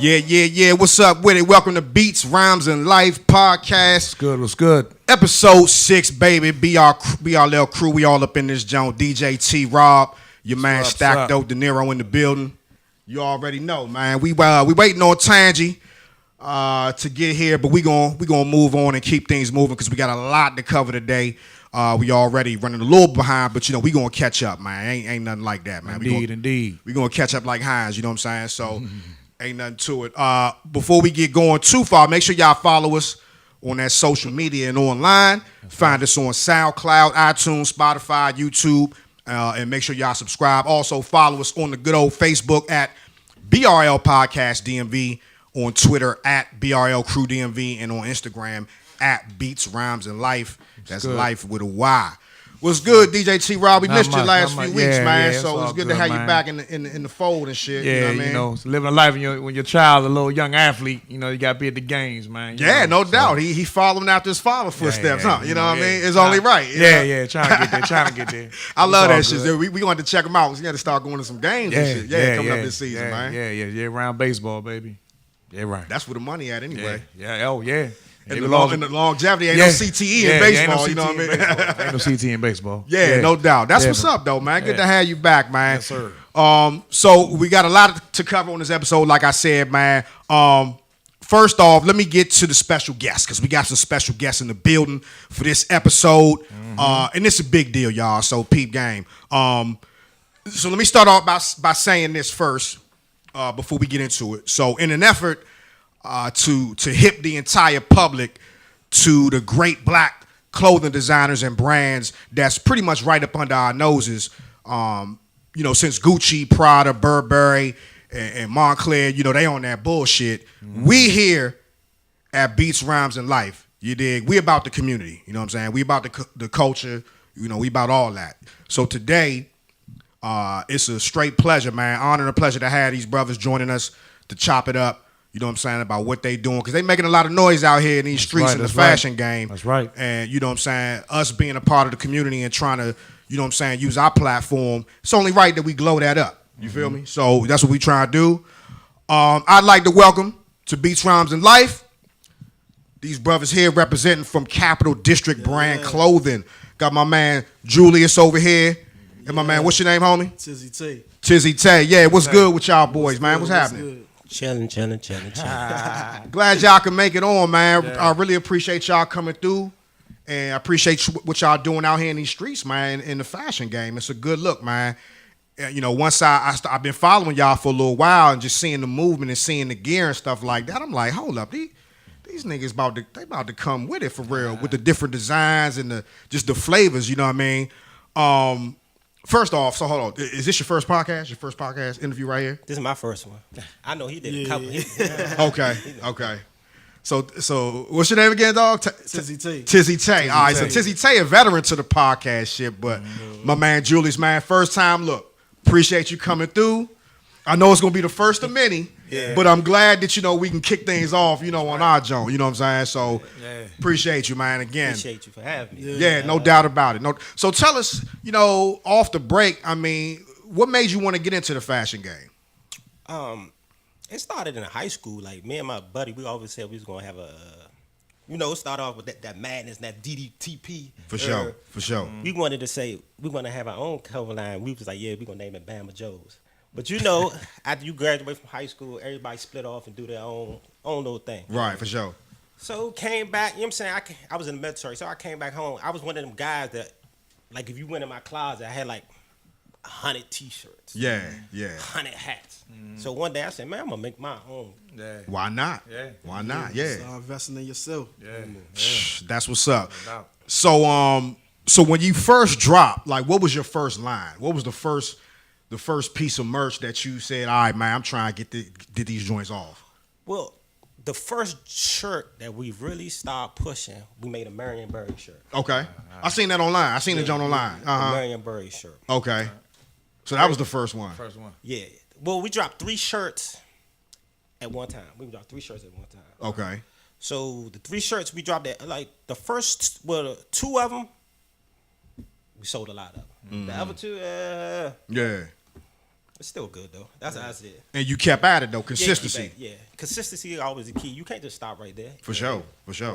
Yeah. What's up with it? Welcome to Beats, Rhymes, and Life podcast. What's good? Episode 6, baby. BRL crew. We all up in this joint. DJ T Rob, your man Stacked De Niro in the building. You already know, man. We waiting on Tangy to get here, but we gonna move on and keep things moving because we got a lot to cover today. We already running a little behind, but we gonna catch up, man. Ain't nothing like that, man. Indeed. We gonna catch up like Hines, you know what I'm saying? So ain't nothing to it. Before we get going too far, make sure y'all follow us on that social media and online. Find us on SoundCloud, iTunes, Spotify, YouTube, and make sure y'all subscribe. Also follow us on the good old Facebook at BRL Podcast DMV, on Twitter at BRL Crew DMV, and on Instagram at Beats, Rhymes, and Life. That's good. Life with a Y. What's good, DJ T Rob? We missed you last few weeks, man. So it's good to have you back in the fold and shit. Yeah, you know what I mean? Living a life when your child's a little young athlete, you got to be at the games, man. No doubt. He following after his father's footsteps, huh? You know what I mean? It's only right. Trying to get there. I love that shit. We going to check him out. We got to start going to some games and shit. Coming up this season, man. Yeah, around baseball, baby. Yeah, right. That's where the money at anyway. Yeah. And the longevity ain't no CTE in baseball, you know what I mean? Ain't no CTE in baseball. Yeah, no doubt. That's what's up, though, man. Good to have you back, man. Yes, sir. So we got a lot to cover on this episode, like I said, man. First off, let me get to the special guests, because we got some special guests in the building for this episode. And it's a big deal, y'all, so peep game. So let me start off by saying this first before we get into it. So in an effort to hip the entire public to the great black clothing designers and brands that's pretty much right up under our noses. Since Gucci, Prada, Burberry, and Montclair, they on that bullshit. We here at Beats, Rhymes, and Life, you dig? We about the community, you know what I'm saying? We about the culture, we about all that. So today, it's a straight pleasure, man. Honor and a pleasure to have these brothers joining us to chop it up. You know what I'm saying, about what they doing. Because they making a lot of noise out here in these streets in the fashion game. That's right. And you know what I'm saying, us being a part of the community and trying to, use our platform, it's only right that we glow that up. You feel me? So that's what we trying to do. I'd like to welcome to Beats, Rhymes, and Life, these brothers here representing from Capital District Brand Clothing. Got my man Julius over here. And my man, what's your name, homie? Tizzy Tay. Yeah, what's good with y'all boys, man? What's happening? Chilling. Glad y'all can make it on, man. I really appreciate y'all coming through, and I appreciate what y'all doing out here in these streets, man, in the fashion game. It's a good look, man. Once I've been following y'all for a little while and just seeing the movement and seeing the gear and stuff like that, I'm like, hold up, these niggas about to come with it for real, with the different designs and just the flavors, you know what I mean? First off, so hold on. Is this your first podcast? Your first podcast interview right here? This is my first one. I know he did a couple. Okay. So what's your name again, dog? Tizzy Tay. Tizzy Tay. All right, so Tizzy Tay, a veteran to the podcast shit, but my man Julius, man, first time. Look, appreciate you coming through. I know it's gonna be the first of many, but I'm glad that we can kick things off, on our joint. You know what I'm saying? So appreciate you, man. Again, appreciate you for having me. Yeah, no doubt about it. So tell us, off the break. I mean, what made you want to get into the fashion game? It started in high school. Like me and my buddy, we always said we was gonna have it started off with that madness, that DDTP. For sure. We wanted to say we're gonna have our own cover line. We was like, we're gonna name it Bama Joe's. But after you graduate from high school, everybody split off and do their own little thing. Right, for sure. So came back, you know what I'm saying? I was in the military, so I came back home. I was one of them guys that, like, if you went in my closet, I had like 100 T-shirts. Yeah. 100 hats. So one day I said, man, I'm gonna make my own. Yeah. Why not? Why not? Yeah. Start investing in yourself. That's what's up. So when you first dropped, like, what was your first line? What was the first piece of merch that you said, all right, man, I'm trying to get these joints off? Well, the first shirt that we really started pushing, we made a Marion Berry shirt. Okay. I seen that online. I seen the joint online. The Marion Berry shirt. Okay. So that was the first one. Yeah. Well, we dropped 3 shirts at one time. Okay. So the 3 shirts we dropped at, like, the first, 2 of them, we sold a lot of them. The other 2, yeah. It's still good though. That's how I see it. And you kept at it though, consistency. Yeah, consistency is always the key. You can't just stop right there. For sure. Yeah.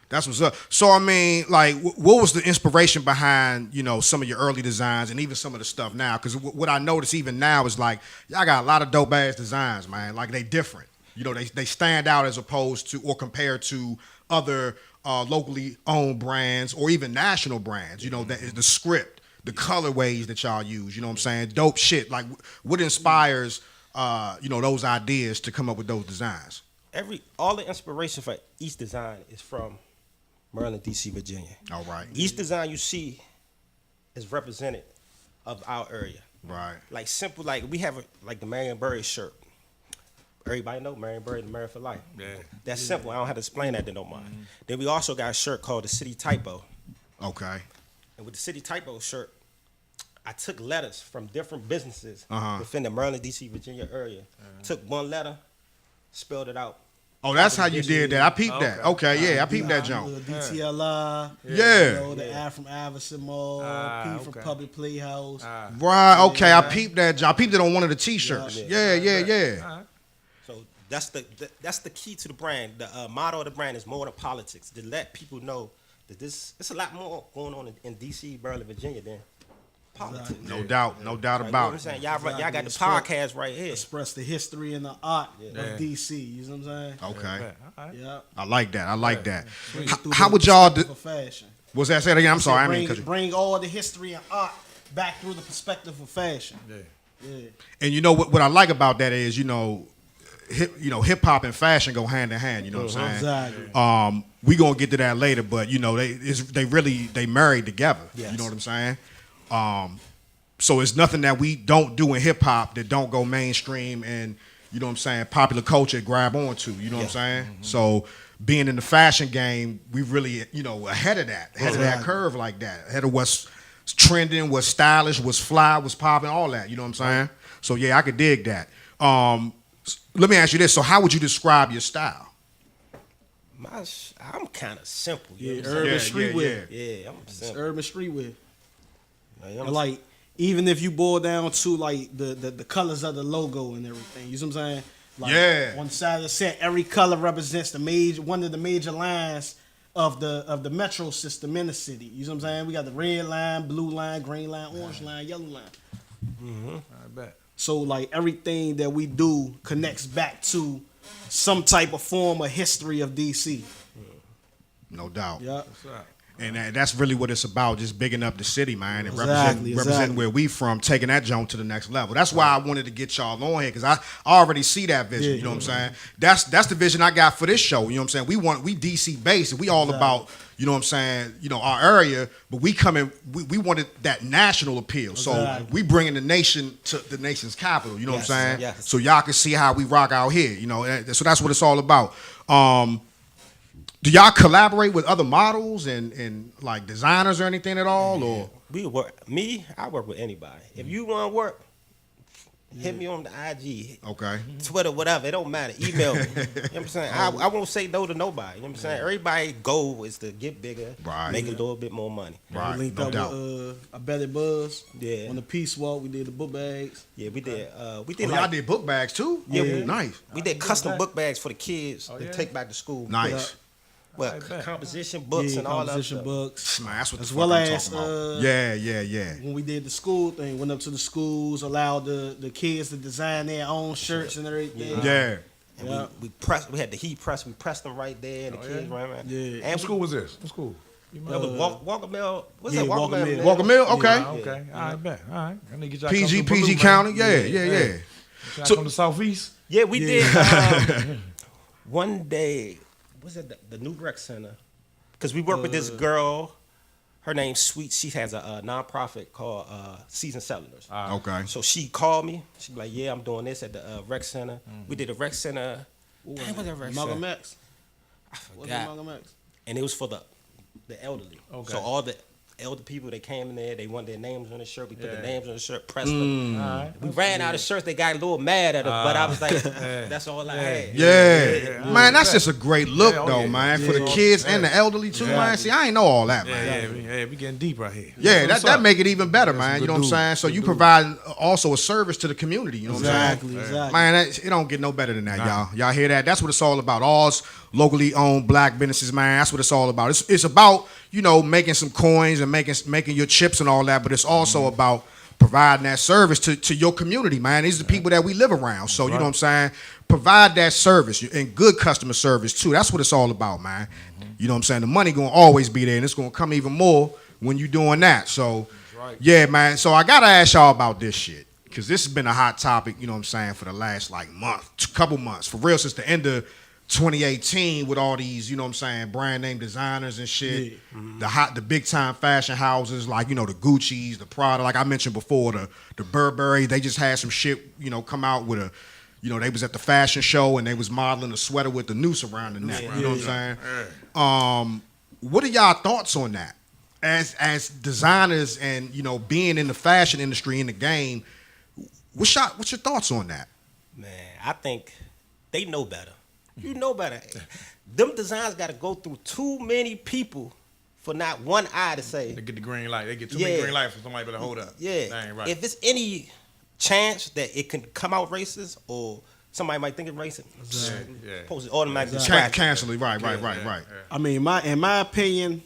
That's what's up. So I mean, like, what was the inspiration behind, you know, some of your early designs and even some of the stuff now? Because what I notice even now is like y'all got a lot of dope ass designs, man. Like they different. You know, they stand out as opposed to or compared to other locally owned brands or even national brands. You know, that is the script, the colorways that y'all use. You know what I'm saying? Dope shit. Like, what inspires you know, those ideas to come up with those designs? All the inspiration for each design is from Maryland, D.C., Virginia. All right. Each design you see is represented of our area. Right. Like simple, like we have like the Marion Burry shirt. Everybody know Marion Burry, the Marion for Life. Yeah. That's simple. I don't have to explain that to no one. Then we also got a shirt called the City Typo. Okay. And with the City Typo shirt, I took letters from different businesses Uh-huh. within the Maryland, D.C., Virginia area. Took one letter, spelled it out. Oh, that's how you did that. I peeped that. Okay, yeah, I peeped that jump. DTLI. Yeah. You know, the A from Iverson Mall, P from Public Playhouse. Right. Okay, I peeped that jump. I peeped it on one of the T-shirts. Yeah. So that's the key to the brand. The motto of the brand is more than politics. To let people know that it's a lot more going on in D.C., Maryland, Virginia than politics. No doubt Like, you know what about I'm it. saying? Y'all got the podcast right here. Express the history and the art of DC. You know what I'm saying? Okay. Yeah. I like that. Bring it through How the would y'all perspective of fashion. What's that? Say it again. I'm sorry. I mean, Bring all the history and art back through the perspective of fashion. Yeah. and you know what I like about that is, you know, hip hop and fashion go hand in hand. You know what I'm saying? Exactly. We gonna get to that later, but you know, they married together. Yes. You know what I'm saying? So it's nothing that we don't do in hip hop that don't go mainstream and, you know what I'm saying, popular culture grab onto. You know what I'm saying? So being in the fashion game, we really, you know, ahead of that curve like that, ahead of what's trending, what's stylish, what's fly, what's popping, all that. You know what I'm saying? So yeah, I could dig that. Let me ask you this: so how would you describe your style? I'm kind of simple. You Yeah, know what I'm urban saying? streetwear. Yeah, I'm It's simple. urban streetwear. I'm Like, even if you boil down to like the colors of the logo and everything, you know what I'm saying? Like, Yeah. on the side of the set, every color represents one of the major lines of the metro system in the city. You know what I'm saying? We got the red line, blue line, green line, orange line, yellow line. I bet. So like everything that we do connects back to some type of form of history of DC. No doubt. Yeah. And that's really what it's about, just bigging up the city, man, and Exactly. representing where we from, taking that joint to the next level. That's why I wanted to get y'all on here, because I already see that vision, you know what I'm saying? That's the vision I got for this show, you know what I'm saying? We DC based, and we all about, you know what I'm saying, you know, our area, but we wanted that national appeal. So Exactly. we bringing the nation to the nation's capital, you know what I'm saying? Yes. So y'all can see how we rock out here, you know, so that's what it's all about. Do y'all collaborate with other models and like designers or anything at all? Or I work with anybody. If you want to work, hit me on the IG, okay, Twitter, whatever. It don't matter. Email me. You know what I'm saying? I won't say no to nobody. You know what I'm saying? Everybody's goal is to get bigger, Right. make a little bit more money. right, We linked no up doubt. with I Bet It Buzz. Yeah. On the Peace Walk, we did the book bags. Yeah, we did. We Oh, did y'all like did book bags too? Yeah, Oh, we- nice, we did custom book bags for the kids Oh, to yeah? take back to school. nice. Well, bet. composition books Yeah, and all that composition stuff. books. Man, that's what As the well fuck I'm as, talking about. Yeah. When we did the school thing, went up to the schools, allowed the kids to design their own shirts and everything. Yeah. And Yeah. we had the heat press. We pressed them right there, and the kids ran around. Yeah. And What school was this? What school? You That was Walker Mill. What's yeah, that? Walker Walker Mill. Mill. Walker Mill, okay. Okay. I bet. All right. I need to get y'all PG come through Baloo, County, man. yeah. Y'all So- from the southeast. Yeah, we did. One day, was it the New Rec Center? Because we work with this girl. Her name's Sweet. She has a nonprofit called Season Settlers. Okay. So she called me. She be like, "Yeah, I'm doing this at the rec center." We did a rec center. Dang, what's that rec Malcolm center? X. I What's it, forgot. Malcolm X? And it was for the elderly. Okay. So all elder people, they came in there, they wanted their names on the shirt. We put the names on the shirt, pressed them. We ran out of shirts. They got a little mad at us, but I was like, that's all I had. Yeah. Man, that's just a great look, though, man, for the Yeah. kids and the elderly, too, man. See, I ain't know all that, man. Yeah, we getting deep right here. Yeah, What's that up? make it even better, man. some You know good what I'm saying? dudes. So Good you dudes. provide also a service to the community. You know what I'm saying? Exactly. Man, it don't get no better than that, y'all. Y'all hear that? That's what it's all about. All's locally owned black businesses, man. That's what it's all about. It's about, you know, making some coins and making your chips and all that, but it's also about providing that service to your community, man. These are the people that we live around. So, you know what I'm saying? Provide that service and good customer service, too. That's what it's all about, man. You know what I'm saying? The money going to always be there, and it's going to come even more when you're doing that. So, yeah, man. So I got to ask y'all about this shit, because this has been a hot topic, you know what I'm saying, for the last, like, couple months. For real, since the end of 2018 with all these, you know what I'm saying, brand name designers and shit. The big time fashion houses, like, you know, the Gucci's, the Prada, like I mentioned before, the Burberry, they just had some shit, you know, come out with you know, they was at the fashion show and they was modeling a sweater with the noose around the neck. You know what I'm saying? What are y'all thoughts on that? As designers and, you know, being in the fashion industry, in the game, what's your thoughts on that? Man, I think they know better. You know better. Them designs got to go through too many people for not one eye to say. They get the green light. They get too many green lights for somebody to hold up. Yeah. That ain't right. If it's any chance that it can come out racist or somebody might think it's racist, post it automatically. Cancel it. Right. I mean, in my opinion,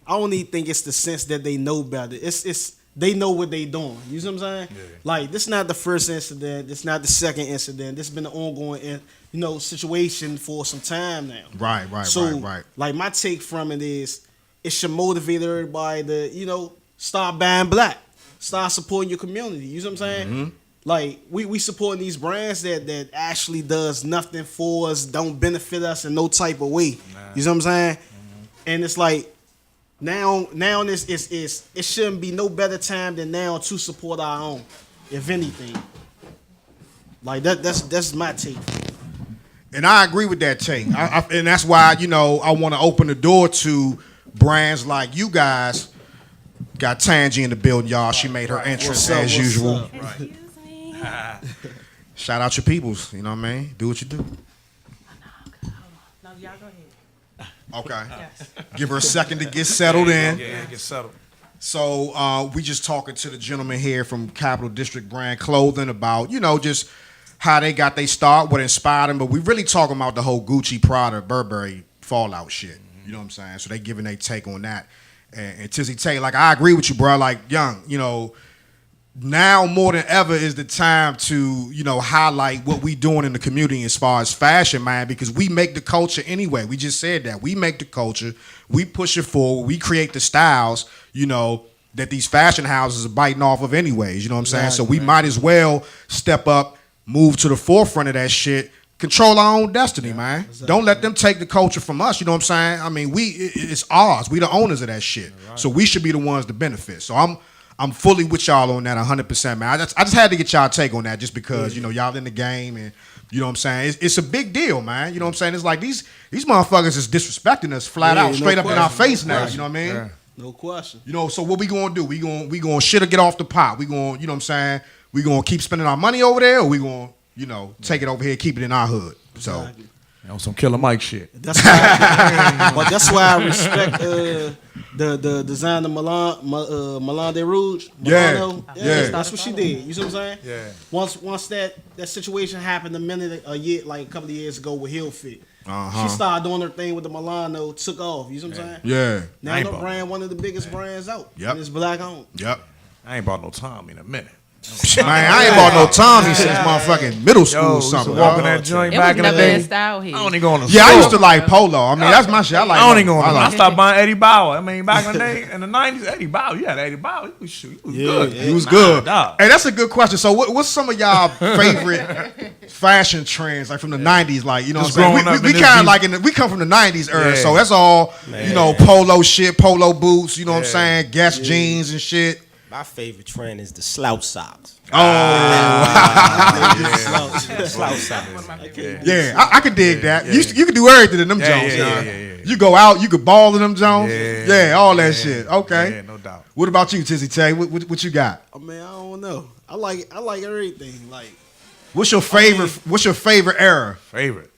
I don't even think it's the sense that they know better. It's they know what they doing. You see what I'm saying? Yeah. Like, this is not the first incident. This is not the second incident. This has been an ongoing, you know, situation for some time now. Right. Like, my take from it is, it should motivate everybody to, you know, start buying black, start supporting your community. You see what I'm saying? Mm-hmm. Like, we supporting these brands that actually does nothing for us, don't benefit us in no type of way. You see what I'm saying? Mm-hmm. And it's like, Now it shouldn't be no better time than now to support our own, if anything. Like that's my take. And I agree with that take. And that's why, you know, I want to open the door to brands like you guys. Got Tangy in the building, y'all. She made her entrance as usual. Excuse me. Shout out your peoples. You know what I mean? Do what you do. No, y'all go ahead. Okay. Yes. Give her a second to get settled in. Yeah, get settled. So we just talking to the gentleman here from Capital District Brand Clothing about, you know, just how they got their start, what inspired them. But we really talking about the whole Gucci, Prada, Burberry fallout shit. You know what I'm saying? So they giving their take on that. And Tizzy Tay, like, I agree with you, bro. Like, Young, you know, now more than ever is the time to, you know, highlight what we doing in the community as far as fashion, man, because we make the culture anyway. We just said that. We make the culture. We push it forward. We create the styles, you know, that these fashion houses are biting off of anyways. You know what I'm saying? So we might as well step up, move to the forefront of that shit, control our own destiny, man. Exactly. Don't let them take the culture from us. You know what I'm saying? I mean, it's ours. We the owners of that shit. Right. So we should be the ones to benefit. So I'm fully with y'all on that 100%, man. I just had to get y'all take on that just because, you know, y'all in the game and, you know what I'm saying? It's a big deal, man. You know what I'm saying? It's like these motherfuckers is disrespecting us flat out, straight up in our face now. You know what I mean? Yeah. No question. You know, so what we gonna do? We gonna shit or get off the pot. We gonna, you know what I'm saying? We gonna keep spending our money over there, or we gonna, you know, take it over here, keep it in our hood. So. Exactly. On some Killer Mike shit. That's why, but that's why I respect the designer Milan de Rouge. Milano. Yeah. That's what she did. You see what I'm saying? Yeah. Once that situation happened a year, like a couple of years ago with Hill Fit, she started doing her thing with the Milano, took off. You see what I'm saying? Yeah. Now the brand, one of the biggest brands out. Yep. And it's black owned. Yep. I ain't bought no Tommy in a minute. Man, I ain't bought no Tommy since motherfucking middle school or something. Walking that joint It back was in the never day. in style here. I don't even go on the Yeah, I used to like Polo. I mean, that's my shit. I like. I don't even go on. I like. stopped buying Eddie Bauer. I mean, back in the day, in the 90s, Eddie Bauer. You had Eddie Bauer. He was good. He was good. Dog. Hey, that's a good question. So, what's some of y'all favorite fashion trends, like from the '90s? Like, you know, Just what I'm saying? growing up We in this kind of beat. like we come from the '90s era, Yeah. so that's all. You know, polo shit, polo boots. You know what I'm saying? Guess jeans and shit. My favorite trend is the slouch socks. Slouch socks. Yeah, I could dig that. You could do everything in them Jones. Yeah. You go out, you could ball in them Jones. Yeah, all that shit. Okay. Yeah, no doubt. What about you, Tizzy Tay? What you got? I mean, I don't know. I like everything. Like, What's your favorite? What's your favorite era? Favorite.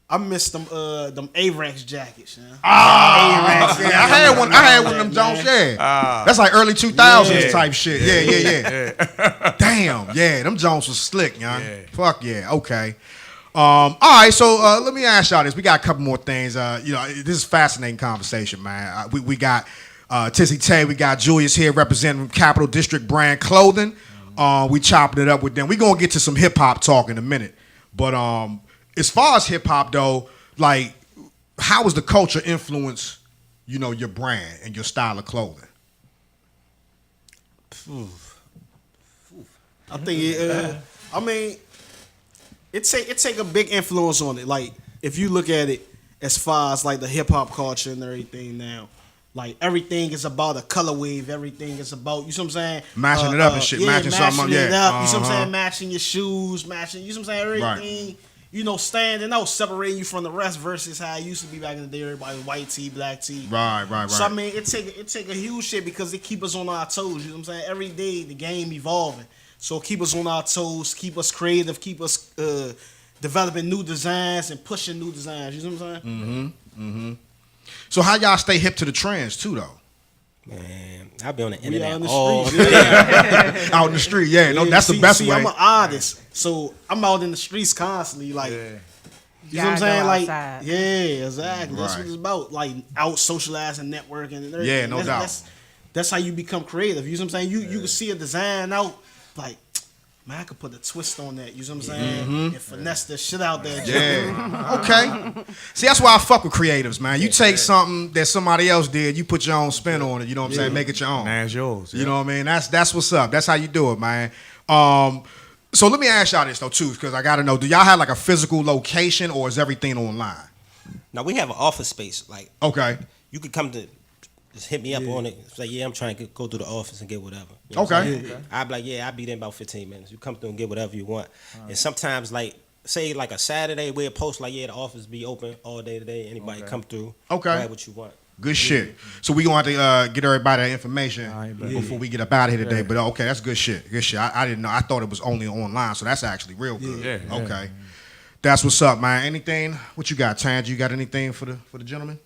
I miss them Avrax jackets, man. Avrax, yeah. I had one of them Jones. Yeah, that's like early 2000s type shit. Yeah. Damn, yeah, them Jones was slick, young. Yeah. Fuck yeah. Okay. All right, so let me ask y'all this. We got a couple more things. This is fascinating conversation, man. We got Tizzy Tay, we got Julius here representing Capital District Brand Clothing. We chopping it up with them. We gonna get to some hip hop talk in a minute, but as far as hip hop though, like, how was the culture influence, your brand and your style of clothing? I think it take a big influence on it. Like, if you look at it as far as like the hip hop culture and everything now, like everything is about a color wave. Everything is about, you see what I'm saying? Matching it up and shit. Matching something up. It Yeah. up. You see what I'm saying? Matching your shoes, matching, you see what I'm saying? Everything. Right. Standing out, separating you from the rest versus how it used to be back in the day. Everybody white tee, black tee. Right. So I mean, it take a huge shit because it keep us on our toes. You know what I'm saying? Every day the game evolving, so keep us on our toes, keep us creative, keep us developing new designs and pushing new designs. You know what I'm saying? So how y'all stay hip to the trends too, though? Man, I'll be on the We internet out in the all streets. day. Out in the street, yeah. No, that's the See, best way. I'm an artist, so I'm out in the streets constantly, like. Yeah. You know what I'm Gotta saying? go Like, outside. yeah, exactly. That's Right. what it's about. Like, out socializing, networking, and everything. Yeah, no doubt. That's how you become creative. You know what I'm saying? You can see a design out, like, man, I could put a twist on that. You know what I'm saying? And finesse the shit out there. Yeah. Okay. See, that's why I fuck with creatives, man. You take something that somebody else did, you put your own spin on it. You know what I'm saying? Make it your own. Now it's yours. You know what I mean? That's what's up. That's how you do it, man. So let me ask y'all this though too, because I gotta know: do y'all have like a physical location, or is everything online? Now we have an office space. Like, Okay. you could come to, just hit me up on it. Say, yeah, I'm trying to go through the office and get whatever. You know what I'm Okay. saying? I'd be like, yeah, I'll be there in about 15 minutes. You come through and get whatever you want. And sometimes, like, say like a Saturday, we'll post like, yeah, the office be open all day today. Anybody come through, Okay. grab what you want. Good shit. So we gonna have to get everybody that information right, bet. before we get up out of here today. But okay, that's good shit. Good shit. I didn't know. I thought it was only online, so that's actually real good. Yeah. Okay. That's what's up, man. Anything? What you got, Tanja? You got anything for the gentleman?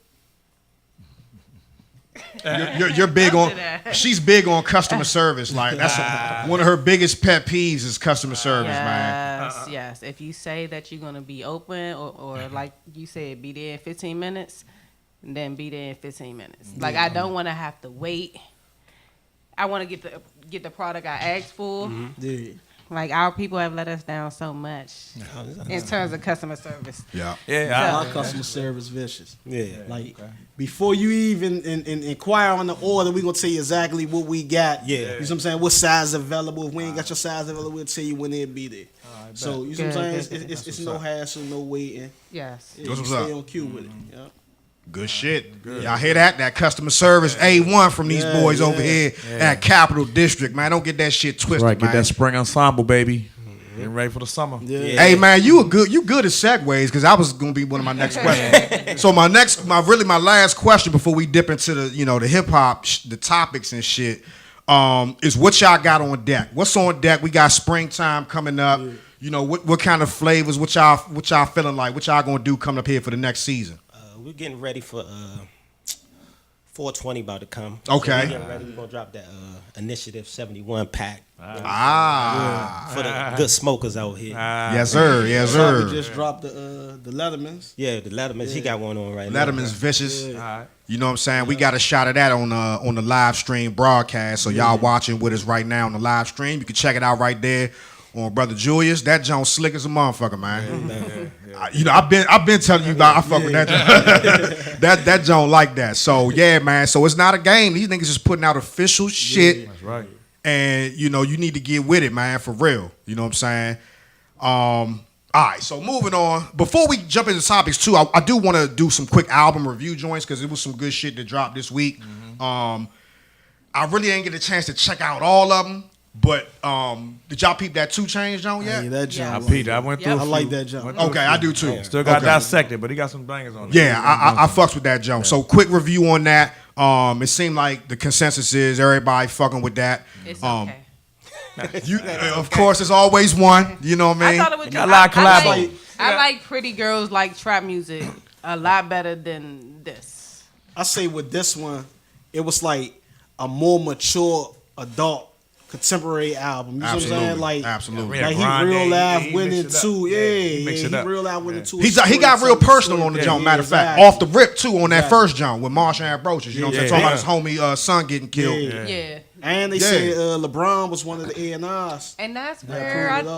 You're big on. She's big on customer service. Like, that's one of her biggest pet peeves is customer service, man. Yes. If you say that you're gonna be open, or like you said, be there in 15 minutes, then be there in 15 minutes. Like, I don't want to have to wait. I want to get the product I asked for. Yeah. Like, our people have let us down so much in terms of customer service. Yeah. Yeah. Our customer service vicious. Yeah. Like, before you even inquire on the order, we gonna tell you exactly what we got. Yeah. You know what I'm saying? What size available? If we ain't got your size available, we'll tell you when it'll be there. So, you know what I'm saying? It's no hassle, no waiting. Yes. Yeah, That's you what's stay up. on cue with it. Yeah. Good shit. Y'all hear that? That customer service A1 from these boys over here at Capital District, man. Don't get that shit twisted, Right, man. get that spring ensemble, baby. Getting ready for the summer. Yeah. Hey man, you good at segues, because that was gonna be one of my next questions. So my last question before we dip into the hip hop, the topics and shit, is what y'all got on deck? What's on deck? We got springtime coming up. You know, what kind of flavors? What y'all feeling like? What y'all gonna do coming up here for the next season? We're getting ready for 420 about to come. Okay. So we're getting ready. We're gonna drop that Initiative 71 pack. Ah, For the good smokers out here. yes sir, yes We sir. just dropped the Lettermans. Yeah, the Letterman's, he got one on right now. Letterman's vicious. Alright. You know what I'm saying? We got a shot of that on the live stream broadcast. So y'all watching with us right now on the live stream, you can check it out right there on Brother Julius. That Jones slick as a motherfucker, man. I've been telling you about I fuck with that Jones. that Jones like that. So yeah, man. So it's not a game. These niggas just putting out official shit. That's right. And you need to get with it, man, for real. You know what I'm saying? All right, so moving on. Before we jump into topics too, I do want to do some quick album review joints because it was some good shit that dropped this week. I really ain't get a chance to check out all of them. But did y'all peep that 2 Chainz joint yet? Yeah, that jump. I peeped. I went through. Yep. I like that jump. Okay, I do too. Still got Okay. dissected, but he got some bangers on there. Yeah, I fucks with that jump. So quick review on that. It seemed like the consensus is everybody fucking with that. It's okay. Of course, there's always one. You know what I I mean? thought it was Got a lot of collabo. I like Pretty Girls Like Trap Music a lot better than this. I say with this one, it was like a more mature adult contemporary album. You know what I'm saying? Like, Absolutely. like he Grande, real live he went mixed it into, up. yeah, He mixed it he up. real live went into. He got real personal on the jump. Matter of fact, off the rip too on that first jump with Marshall Ambrosius. You know what I'm saying? Talking about his homie son getting killed. Yeah. And they said LeBron was one of the A&Rs. And that's That where pulled it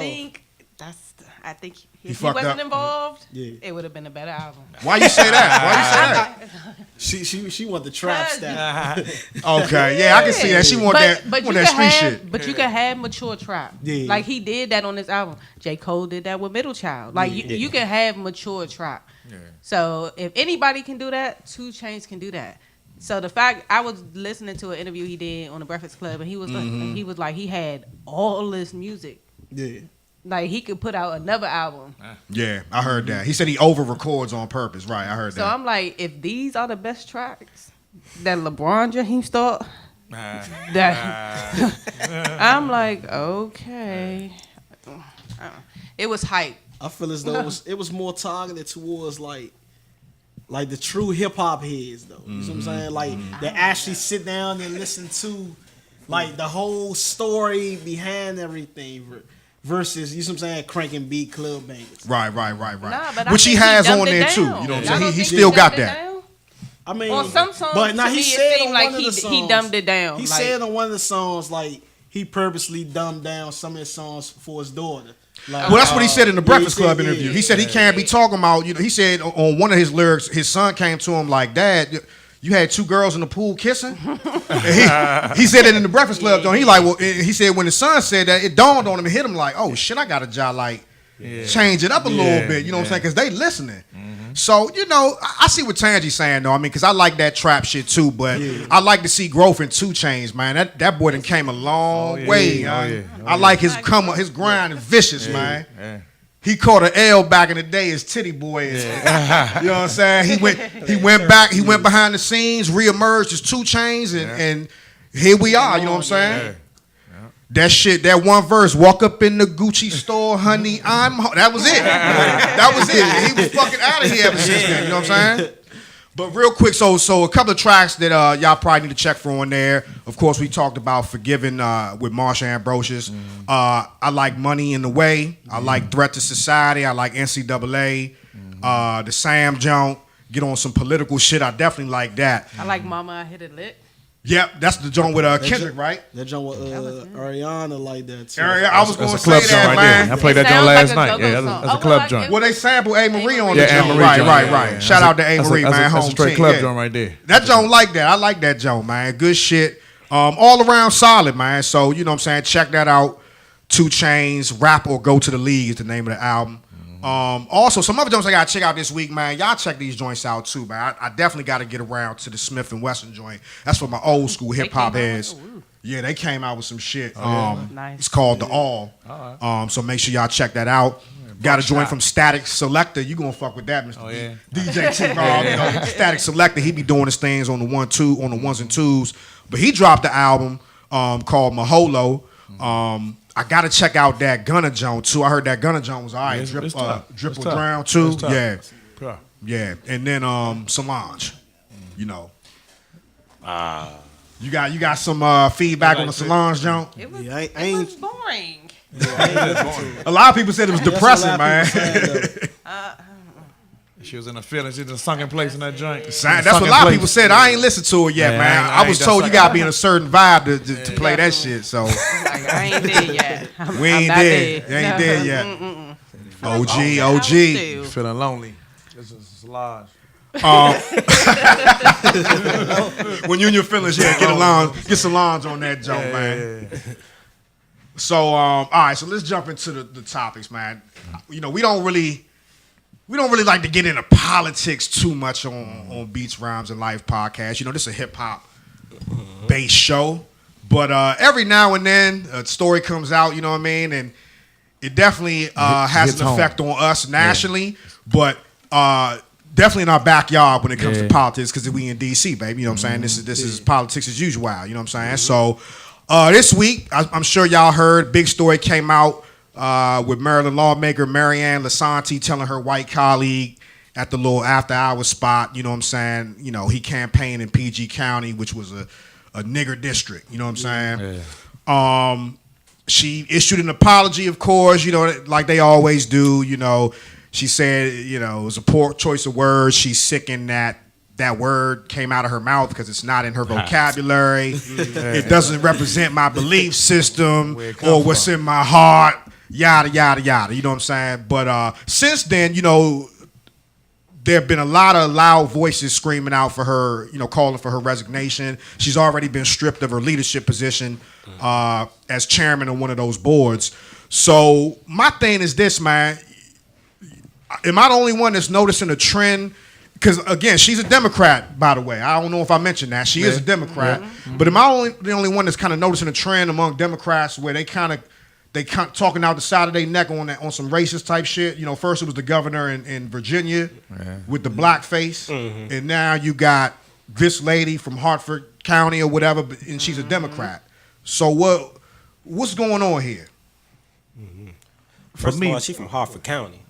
I off. think if he fucked wasn't up. involved, Yeah. it would have been a better album. Why you say that? Why you say that? She want the trap Cause- style. Okay, yeah, I can see that. She want that street shit. But you can have mature trap. Yeah. Like he did that on this album. J. Cole did that with Middle Child. Like you can have mature trap. Yeah. So if anybody can do that, 2 Chainz can do that. So the fact I was listening to an interview he did on the Breakfast Club, and he was like he had all this music. Yeah. Like he could put out another album. Yeah, I heard that. He said he over records on purpose. Right, I heard So that. I'm like, if these are the best tracks that LeBron James thought, that I'm like, okay. It was hype. I feel as though it was more targeted towards like the true hip hop heads though. You know what I'm saying? Like they actually sit down and listen to like the whole story behind everything versus, you know what I'm saying, cranking beat club bangers. Right. Nah, but I Which he think has dumbed on it there too. down. You know what I'm Y'all saying? don't He think still got dumbed it that. down? I mean, On some songs, but now to he me, it said seemed on like one of the he songs, dumbed it down. He Like- said on one of the songs like he purposely dumbed down some of his songs for his daughter. Like, Well, that's what he said in the Breakfast yeah, Club yeah, interview. yeah. He said he can't be talking about. You know, he said on one of his lyrics, his son came to him like, "Dad, you had 2 girls in the pool kissing." And he said it in the Breakfast Club. Don't he? Like, well, he said when his son said that, it dawned on him and hit him like, "Oh shit, I got a job like." Change it up a little bit, you know what I'm saying? Because they listening. So, you know, I see what Tangi's saying, though. I mean, because I like that trap shit, too. But I like to see growth in 2 Chainz, man. That boy done came a long way. I like his grind is vicious, man. Yeah. He caught an L back in the day as Titty Boy. You know what I'm saying? He went back, he went behind the scenes, reemerged as 2 Chainz, and here we are, you know what I'm saying? Yeah. That shit, that one verse, walk up in the Gucci store, honey, that was it. That was it. He was fucking out of here ever since then, you know what I'm saying? But real quick, so a couple of tracks that y'all probably need to check for on there. Of course, we talked about Forgiving with Marshall Ambrosius. I like Money in the Way. I like Threat to Society. I like NCAA. The Sam Joint. Get on some political shit. I definitely like that. I like Mama, I Hit It Lit. Yep, that's the joint with Kendrick, right? That joint with Ariana like that too. I was going to That's a club say joint that, right man. there. I played It that joint sounds last like a night. go-go Yeah, song. that's a Oh, club well, joint. Well, they sample A. Marie on the Yeah, joint. Anne-Marie Right, joint, right, yeah, right. yeah. Shout out to A. Marie, man. That's a Home straight team. club Yeah. joint right there. That joint like that. I like that joint, man. Good shit. All around solid, man. So, you know what I'm saying? Check that out. 2 Chainz, Rap or Go to the League is the name of the album. Also, some other joints I gotta check out this week, man. Y'all check these joints out too, man. I definitely gotta get around to the Smith and Wesson joint. That's for my old school hip hop came out? heads. Yeah, they came out with some shit. Nice. It's called The All. So make sure y'all check that out. Got a joint from Static Selector. You gonna fuck with that, Mr. Oh, yeah. DJ T. Rob, you know, Static Selector. He be doing his things on the 1s and 2s. But he dropped the album called Maholo. I gotta check out that Gunna joint too. I heard that Gunna joint was all right. It's Drip tough. or It's tough. Drown too. It's tough. Yeah, Yeah. yeah. And then Solange. You know. You got some feedback on the Solange joint. It was, Yeah, I it ain't- was boring. A lot of people said it was depressing, man. She was in a feeling. She was in a sunken place in that joint. That's what a lot of people said. I ain't listened to it yet, Yeah, man. I I was ain't told that you gotta be in a certain vibe to play that shit. So Like, I ain't there yet. we ain't not there. You there. ain't there yet. OG, I OG. still- Feeling lonely. This is large. When you in your feelings, yeah, get Solange on that joint, man. So, all right, so let's jump into the topics, man. You know, we don't really like to get into politics too much on Beats, Rhymes, and Life podcast. You know, this is a hip hop based show. But every now and then a story comes out, you know what I mean? And it definitely has an effect on us nationally, but definitely in our backyard when it comes to politics, because we in D.C., baby. You know what I'm saying? This is politics as usual. You know what I'm saying? So this week, I'm sure y'all heard, big story came out with Maryland lawmaker Marianne Lasanti telling her white colleague at the little after-hours spot, you know what I'm saying? You know, he campaigned in PG County, which was a nigger district. You know what I'm saying? Yeah. She issued an apology, of course, you know, like they always do, you know. She said, you know, it was a poor choice of words. She's sickened that word came out of her mouth because it's not in her vocabulary. It doesn't represent my belief system or what's in my heart, yada, yada, yada. You know what I'm saying? But since then, you know, there have been a lot of loud voices screaming out for her, you know, calling for her resignation. She's already been stripped of her leadership position as chairman of one of those boards. So my thing is this, man. Am I the only one that's noticing a trend? Because, again, she's a Democrat, by the way. I don't know if I mentioned that. She is a Democrat. But am I the only one that's kind of noticing a trend among Democrats where they talking out the side of their neck on some racist type shit? You know, first it was the governor in Virginia with the blackface. And now you got this lady from Hartford County or whatever, and she's a Democrat. So what's going on here? First of all, she's from Hartford County.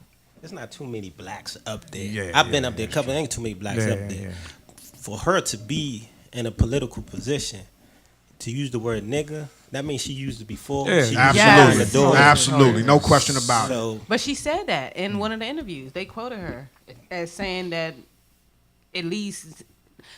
There's not too many blacks up there. I've been up there a couple. There ain't too many blacks up there. For her to be in a political position, to use the word nigga, that means she used it before. She Absolutely. used it Absolutely. No question about it. But she said that in one of the interviews. They quoted her as saying that at least,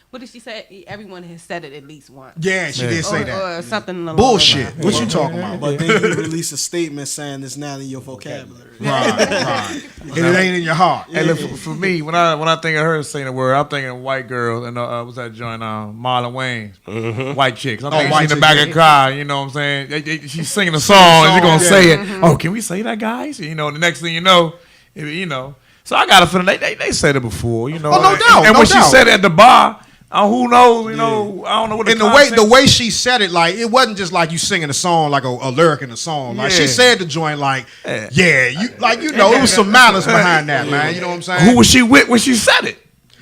what did she say? Everyone has said it at least once. Yeah, she did say that. Or something along Bullshit. What you talking about? But then you release a statement saying it's not in your vocabulary. Right. And it ain't in your heart. Hey, look, for me, when I think of her saying the word, I'm thinking of white girl and what's that joint? Marlon Wayne's white chicks. I'm thinking she's in the back of the car. You know what I'm saying? She's singing a song and she's gonna say it. Oh, can we say that, guys? You know, the next thing you know. So I got a feeling they said it before. You know, no doubt. And when she said it at the bar. Who knows? You know, I don't know what. And the way she said it, like it wasn't just like you singing a song, like a lyric in a song. Like she said the joint, like it was some malice behind that, man. You know what I'm saying? Who was she with when she said it?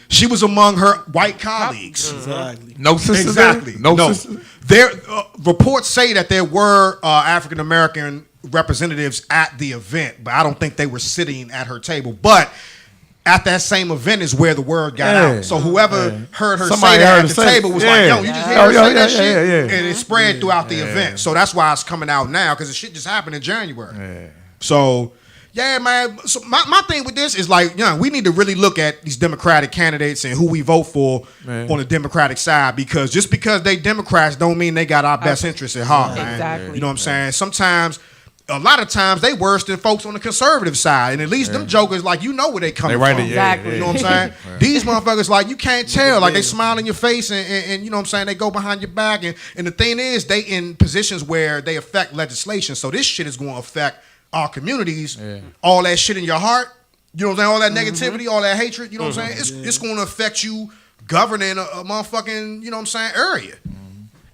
She was among her white colleagues. Exactly. No sisters. Exactly. No sisters. There reports say that there were African American representatives at the event, but I don't think they were sitting at her table. But at that same event is where the word got out. So whoever heard her say that at the table was like, yo, you just hear her say that shit? And it spread throughout the event. So that's why it's coming out now, because the shit just happened in January. So, yeah, man. So my thing with this is like, we need to really look at these Democratic candidates and who we vote for on the Democratic side, because just because they Democrats don't mean they got our best interests at heart, man. Exactly. You know what I'm saying? Sometimes, a lot of times they worse than folks on the conservative side, and at least them jokers, like, you know where they coming from. Exactly. You know what I'm saying? These motherfuckers, like, you can't tell. Like, they smile in your face, and you know what I'm saying, they go behind your back, and the thing is, they in positions where they affect legislation. So this shit is going to affect our communities. All that shit in your heart, you know what I'm saying, all that negativity, all that hatred, you know what I'm saying, it's going to affect you governing a motherfucking, you know what I'm saying, area.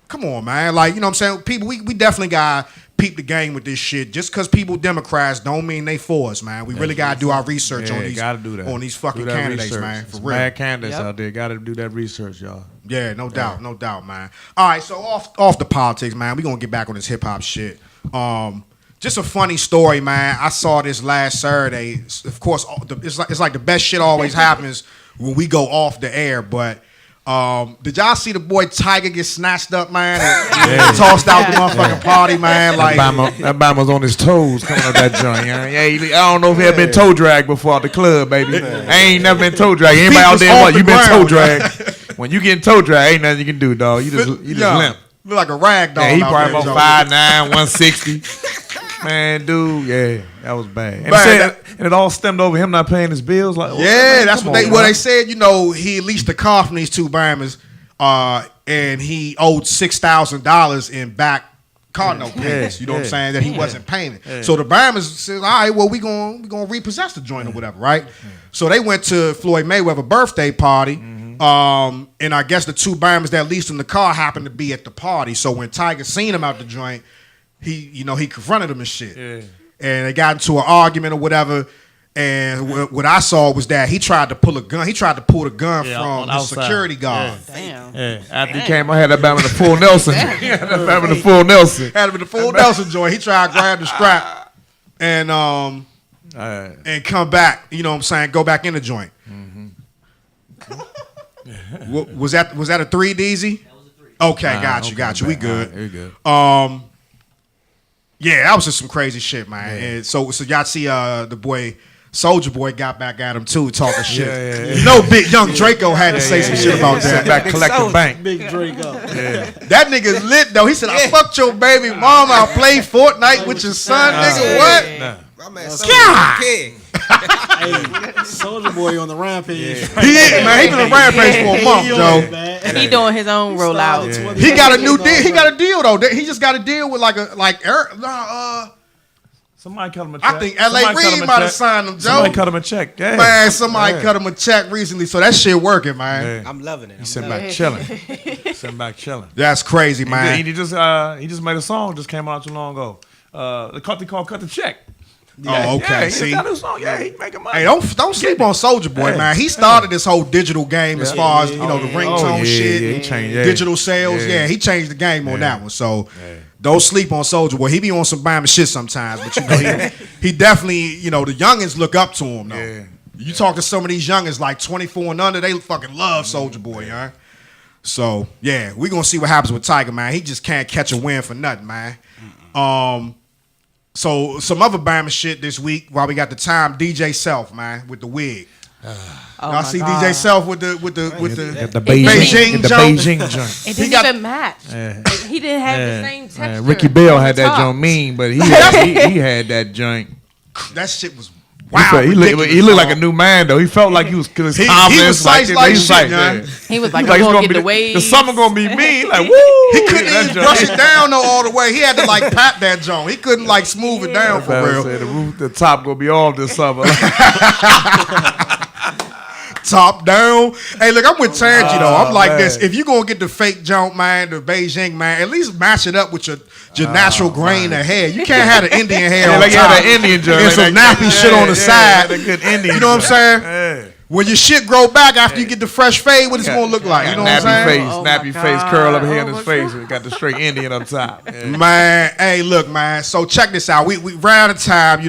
Come on, man. Like, you know what I'm saying, people, we definitely got peep the game with this shit. Just because people Democrats don't mean they for us, man. We really got to do our research on these fucking candidates, research. man. For real. Mad candidates out there. Got to do that research, y'all. Yeah, no doubt, man. All right, so off the politics, man. We gonna get back on this hip hop shit. Just a funny story, man. I saw this last Saturday. Of course, it's like the best shit always happens when we go off the air, but. Did y'all see the boy Tyga get snatched up, man, and tossed out the motherfucking party, man? Like that Bama's on his toes coming up that joint. I don't know if he had been toe dragged before at the club, baby. I ain't never been toe dragged. Anybody out there? What you been toe dragged? When you getting toe dragged, ain't nothing you can do, dog. You just limp. Look like a rag dog. Yeah, he probably about 5'9", 160. Man, dude, that was bad. And it all stemmed over him not paying his bills. Like, that's what they said. You know, he leased a car from these two Bammers, and he owed $6,000 in back car note payments. You know what I'm saying, that he wasn't paying. So the Bammers said, all right, well, we gonna repossess the joint or whatever, right? So they went to Floyd Mayweather birthday party. And I guess the two Bama's that leased in the car happened to be at the party. So when Tyga seen him out the joint, he confronted him and shit. Yeah. And they got into an argument or whatever. And what I saw was that he tried to pull a gun. He tried to pull the gun from the security guard. Damn. Yeah. After he came, I had that Bama in the full Nelson. Had him in the full Nelson joint. He tried to grab the strap and come back. You know what I'm saying? Go back in the joint. Was that a 3, DZ? That was a 3. Okay, got you. We good. We good. Yeah, that was just some crazy shit, man. Yeah. And so y'all see the boy Soulja Boy got back at him too, talking shit. Yeah. You know, Big Young Draco had to say some shit about that. Back collecting bank. Big Draco. Yeah. That nigga's lit though. He said, "I fucked your baby mama. I played Fortnite with your son, nigga." What? Nah. My man, God. Hey, Soulja Boy on the rampage. He is, man. He been on rampage for a month, Joe. He doing his own rollout. Yeah. He got a new deal. He got a deal though. He just got a deal with Somebody cut him a check. I think L.A. Reid might have signed him, Joe. Somebody cut him a check. Yeah. Man, somebody cut him a check recently, so that shit working, man. I'm loving it. He's sitting back chilling. That's crazy, man. He just made a song. Just came out too long ago. The company called "Cut the Check." Yeah. Oh, okay. Yeah, See, got a song. Yeah, he making money. Hey, don't sleep on Soulja Boy, man. He started this whole digital game as far as the ringtone shit, he changed, digital sales. Yeah, he changed the game on that one. So don't sleep on Soulja Boy. He be on some Bama shit sometimes, but he definitely, the youngins look up to him though. Yeah. You talk to some of these youngins like 24 and under, they fucking love Soulja Boy, yeah. So yeah, we gonna see what happens with Tyga, man. He just can't catch a win for nothing, man. So some other Bama shit this week while we got the time. DJ Self, man, with the wig. Y'all see God. DJ Self with the Beijing jump. It didn't even match. He didn't have the same texture. Ricky Bell had that joint mean, but he had that joint. That shit was wow. He looked like a new man though. He felt like he was confident. He was like shit, man. He was like, I'm gonna get the waves. The summer gonna be me. Like woo. He couldn't even brush it down though all the way. He had to like pat that joint. He couldn't like smooth it down for real. The top gonna be all this summer. Top down. Hey, look, I'm with Tangy though. I'm like this. If you gonna get the fake jump, man, the Beijing, man, at least match it up with your natural grain of hair. You can't have the Indian hair on like top. An Indian joint. And some nappy shit on the side. Good Indian. You know what I'm saying? When your shit grow back after you get the fresh fade, what it's gonna look like? You know what I'm saying? Nappy face, curl up here in his face. We got the straight Indian up top. Yeah. Man, hey, look, man. So check this out. We ran out of time.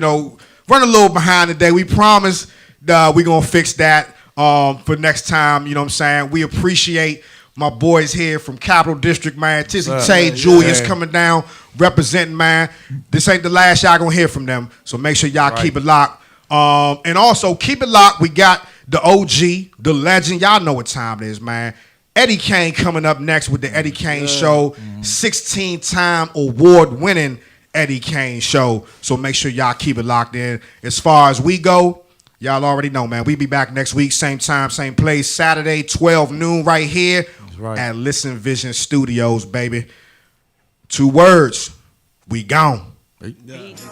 Run a little behind today. We promise we gonna fix that. For next time, you know what I'm saying? We appreciate my boys here from Capital District, man. Tizzy Tay, Julius coming down, representing, man. This ain't the last y'all gonna hear from them, so make sure y'all keep it locked. And also, keep it locked. We got the OG, the legend. Y'all know what time it is, man. Eddie Kane coming up next with the Eddie Kane Show. 16-time award-winning Eddie Kane Show. So make sure y'all keep it locked in. As far as we go, y'all already know, man. We be back next week, same time, same place. Saturday, 12 noon, right here at Listen Vision Studios, baby. 2 words. We gone. Peace.